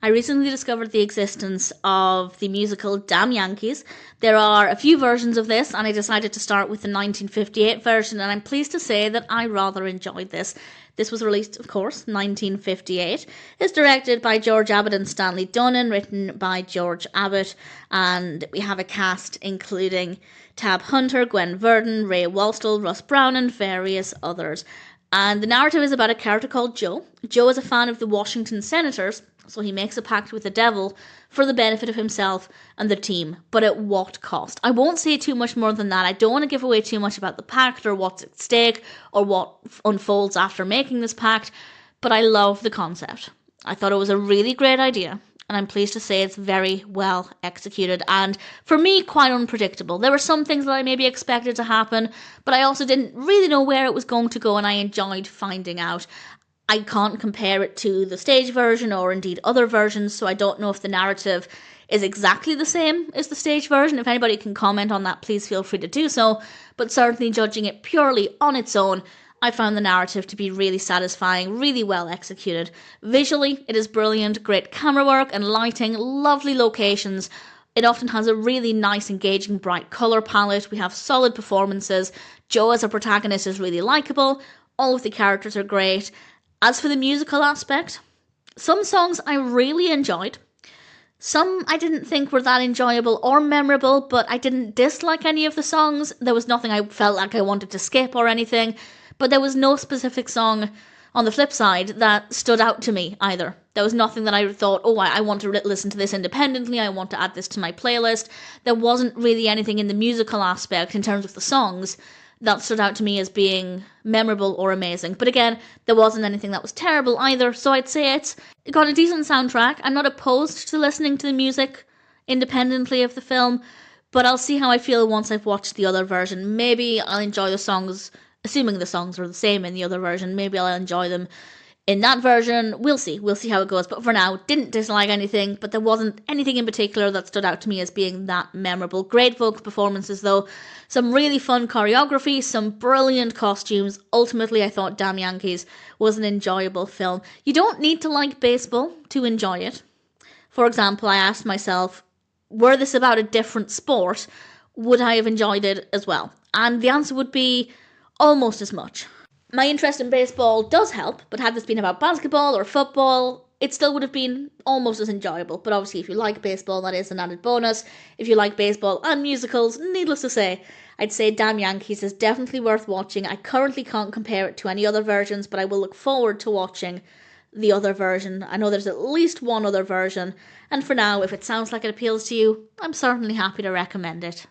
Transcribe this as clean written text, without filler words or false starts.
I recently discovered the existence of the musical Damn Yankees. There are a few versions of this, and I decided to start with the 1958 version, and I'm pleased to say that I rather enjoyed this. This was released, of course, 1958. It's directed by George Abbott and Stanley Donen, written by George Abbott, and we have a cast including Tab Hunter, Gwen Verdon, Ray Walston, Russ Brown, and various others. And the narrative is about a character called Joe. Joe is a fan of the Washington Senators, so he makes a pact with the devil for the benefit of himself and the team, but at what cost? I won't say too much more than that. I don't want to give away too much about the pact or what's at stake or what unfolds after making this pact, but I love the concept. I thought it was a really great idea, and I'm pleased to say it's very well executed and, for me, quite unpredictable. There were some things that I maybe expected to happen, but I also didn't really know where it was going to go, and I enjoyed finding out. I can't compare it to the stage version or indeed other versions, so I don't know if the narrative is exactly the same as the stage version. If anybody can comment on that, please feel free to do so. But certainly judging it purely on its own, I found the narrative to be really satisfying, really well executed. Visually, it is brilliant, great camera work and lighting, lovely locations. It often has a really nice, engaging, bright colour palette. We have solid performances. Joe as a protagonist is really likeable. All of the characters are great. As for the musical aspect, some songs I really enjoyed. Some I didn't think were that enjoyable or memorable, but I didn't dislike any of the songs. There was nothing I felt like I wanted to skip or anything, but there was no specific song on the flip side that stood out to me either. There was nothing that I thought, oh, I want to listen to this independently, I want to add this to my playlist. There wasn't really anything in the musical aspect in terms of the songs that stood out to me as being memorable or amazing. But again, there wasn't anything that was terrible either, so I'd say it got a decent soundtrack. I'm not opposed to listening to the music independently of the film, but I'll see how I feel once I've watched the other version. Maybe I'll enjoy the songs, assuming the songs are the same in the other version, maybe I'll enjoy them in that version. We'll see how it goes. But for now, didn't dislike anything, but there wasn't anything in particular that stood out to me as being that memorable. Great vocal performances though, some really fun choreography, some brilliant costumes. Ultimately, I thought Damn Yankees was an enjoyable film. You don't need to like baseball to enjoy it. For example, I asked myself, were this about a different sport, would I have enjoyed it as well? And the answer would be almost as much. My interest in baseball does help, but had this been about basketball or football, it still would have been almost as enjoyable. But obviously, if you like baseball, that is an added bonus. If you like baseball and musicals, needless to say, I'd say Damn Yankees is definitely worth watching. I currently can't compare it to any other versions, but I will look forward to watching the other version. I know there's at least one other version, and for now, if it sounds like it appeals to you, I'm certainly happy to recommend it.